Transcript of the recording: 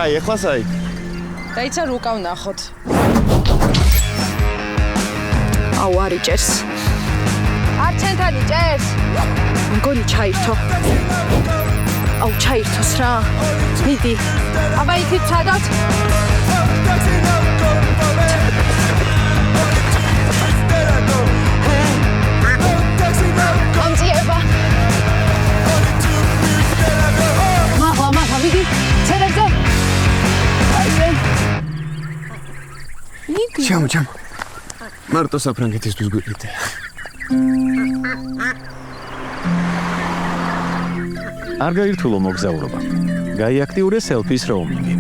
კაი, ეხლა საი? დაიცა რუკა ვნახოთ. აუ არ იჭერს. არ ჩემთან იჭერს? მგონი ჩაირთო. აუ ჩაირთოს რა. მიდი. აბა იქით სადაც? გამწიება. მაღლა, მიდი. ცერებზე. ჩამ. მარტო საფრანგეთისთვის გვიყიდე. არ გაირთულო მოგზაურობა. გაიაქტიურე სელფის როუმინგი.